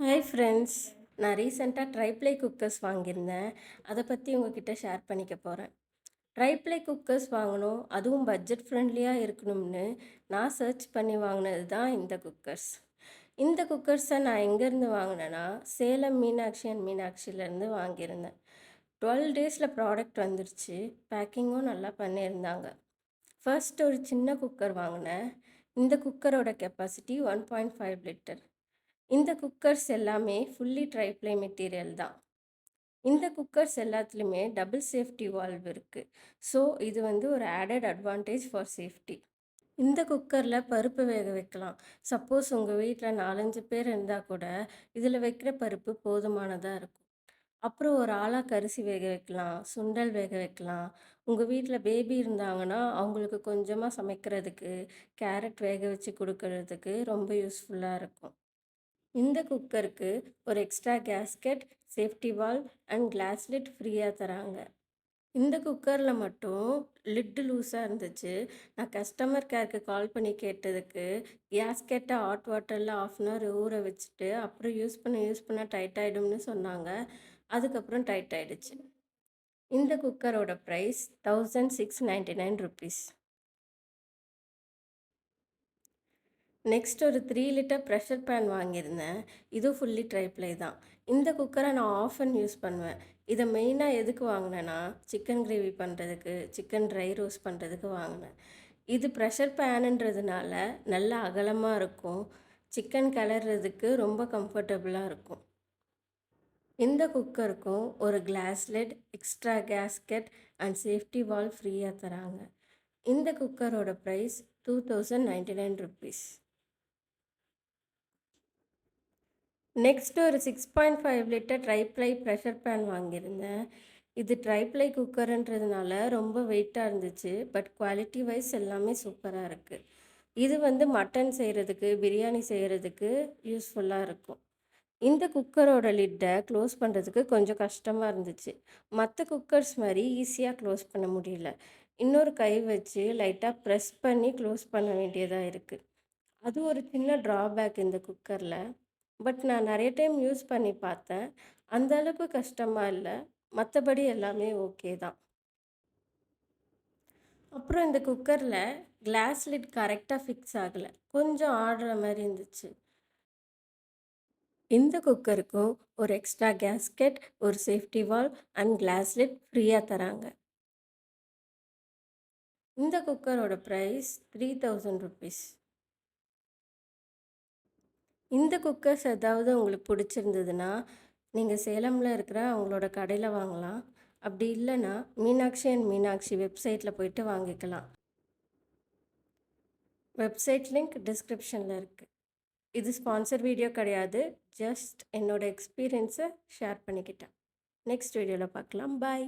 Hi friends. நான் ரீசெண்டாக tri-ply cookers வாங்கியிருந்தேன். அதை பற்றி உங்ககிட்ட ஷேர் பண்ணிக்க போகிறேன். ட்ரைப்ளை குக்கர்ஸ் வாங்கணும், அதுவும் பட்ஜெட் ஃப்ரெண்ட்லியாக இருக்கணும்னு நான் சர்ச் பண்ணி வாங்கினது தான் இந்த குக்கர்ஸ். இந்த குக்கர்ஸை நான் எங்கேருந்து வாங்கினேன்னா, சேலம் மீனாட்சி அண்ட் மீனாட்சியிலேருந்து வாங்கியிருந்தேன். 12 டேஸில் ப்ராடக்ட் வந்துருச்சு. பேக்கிங்கும் நல்லா பண்ணியிருந்தாங்க. ஃபர்ஸ்ட் ஒரு சின்ன குக்கர் வாங்கினேன். இந்த குக்கரோட கெப்பாசிட்டி 1.5 லிட்டர். இந்த குக்கர்ஸ் எல்லாமே ஃபுல்லி ட்ரைப்ளை மெட்டீரியல் தான். இந்த குக்கர்ஸ் எல்லாத்துலேயுமே டபுள் சேஃப்டி வால்வ் இருக்குது. ஸோ இது வந்து ஒரு ஆடட் அட்வான்டேஜ் ஃபார் சேஃப்டி. இந்த குக்கரில் பருப்பு வேக வைக்கலாம். சப்போஸ் உங்கள் வீட்டில் 4-5 பேர் இருந்தால் கூட இதில் வைக்கிற பருப்பு போதுமானதாக இருக்கும். அப்புறம் ஒரு ஆளாக்கு அரிசி வேக வைக்கலாம், சுண்டல் வேக வைக்கலாம். உங்கள் வீட்டில் பேபி இருந்தாங்கன்னா அவங்களுக்கு கொஞ்சமாக சமைக்கிறதுக்கு, கேரட் வேக வச்சு கொடுக்கறதுக்கு ரொம்ப யூஸ்ஃபுல்லாக இருக்கும். இந்த குக்கருக்கு ஒரு extra gasket, safety valve and glass lid ஃப்ரீயாக தராங்க. இந்த குக்கரில் மட்டும் லிட்டு லூஸாக இருந்துச்சு. நான் கஸ்டமர் கேருக்கு கால் பண்ணி கேட்டதுக்கு, கேஸ்கெட்டை ஹாட் வாட்டரில் 1/2 ஊற வச்சுட்டு அப்புறம் யூஸ் பண்ண டைட் ஆகிடும்னு சொன்னாங்க. அதுக்கப்புறம் டைட் ஆகிடுச்சு. இந்த குக்கரோட ப்ரைஸ் 1699 ருபீஸ். நெக்ஸ்ட் ஒரு 3 லிட்டர் ப்ரெஷர் பேன் வாங்கியிருந்தேன். இதுவும் ஃபுல்லி ட்ரைப்ளை தான். இந்த குக்கரை நான் ஆஃபன் யூஸ் பண்ணுவேன். இதை மெயினாக எதுக்கு வாங்கினேன்னா, சிக்கன் கிரேவி பண்ணுறதுக்கு, சிக்கன் ட்ரை ரோஸ்ட் பண்ணுறதுக்கு வாங்கினேன். இது ப்ரெஷர் பேனுன்றதுனால நல்லா அகலமாக இருக்கும். சிக்கன் கிளறதுக்கு ரொம்ப கம்ஃபர்டபுளாக இருக்கும். இந்த குக்கருக்கும் ஒரு glass lid, extra gasket and safety valve ஃப்ரீயாக தராங்க. இந்த குக்கரோட ப்ரைஸ் 2099 ருபீஸ். நெக்ஸ்ட் ஒரு 6.5 லிட்டர் ட்ரைப்ளை ப்ரெஷர் பேன் வாங்கியிருந்தேன். இது ட்ரைப்ளை குக்கருன்றதுனால ரொம்ப வெயிட்டாக இருந்துச்சு. பட் குவாலிட்டி வைஸ் எல்லாமே சூப்பராக இருக்குது. இது வந்து மட்டன் செய்கிறதுக்கு, பிரியாணி செய்கிறதுக்கு யூஸ்ஃபுல்லாக இருக்கும். இந்த குக்கரோட லிட்டை க்ளோஸ் பண்ணுறதுக்கு கொஞ்சம் கஷ்டமாக இருந்துச்சு. மற்ற குக்கர்ஸ் மாதிரி ஈஸியாக க்ளோஸ் பண்ண முடியல. இன்னொரு கை வச்சு லைட்டாக ப்ரெஸ் பண்ணி க்ளோஸ் பண்ண வேண்டியதாக இருக்குது. அது ஒரு சின்ன ட்ராபேக் இந்த குக்கரில். பட் நான் நிறைய டைம் யூஸ் பண்ணி பார்த்தேன். அந்த அளவுக்கு கஷ்டமாக இல்லை. மற்றபடி எல்லாமே ஓகே தான். அப்புறம் இந்த குக்கரில் கிளாஸ் லிட் கரெக்டாக ஃபிக்ஸ் ஆகலை. கொஞ்சம் ஆடுற மாதிரி இருந்துச்சு. இந்த குக்கருக்கும் ஒரு எக்ஸ்ட்ரா கேஸ்கெட், ஒரு safety valve and glass lid ஃப்ரீயாக தராங்க. இந்த குக்கரோட ப்ரைஸ் 3000 ருபீஸ். இந்த குக்கர்ஸ் ஏதாவது உங்களுக்கு பிடிச்சிருந்ததுன்னா, நீங்கள் சேலமில் இருக்கிற அவங்களோட கடையில் வாங்கலாம். அப்படி இல்லைன்னா மீனாட்சி அண்ட் மீனாட்சி வெப்சைட்டில் போயிட்டு வாங்கிக்கலாம். வெப்சைட் லிங்க் டிஸ்கிரிப்ஷனில் இருக்குது. இது ஸ்பான்சர் வீடியோ கிடையாது. ஜஸ்ட் என்னோடய எக்ஸ்பீரியன்ஸை ஷேர் பண்ணிக்கிட்டேன். நெக்ஸ்ட் வீடியோவில் பார்க்கலாம். பாய்.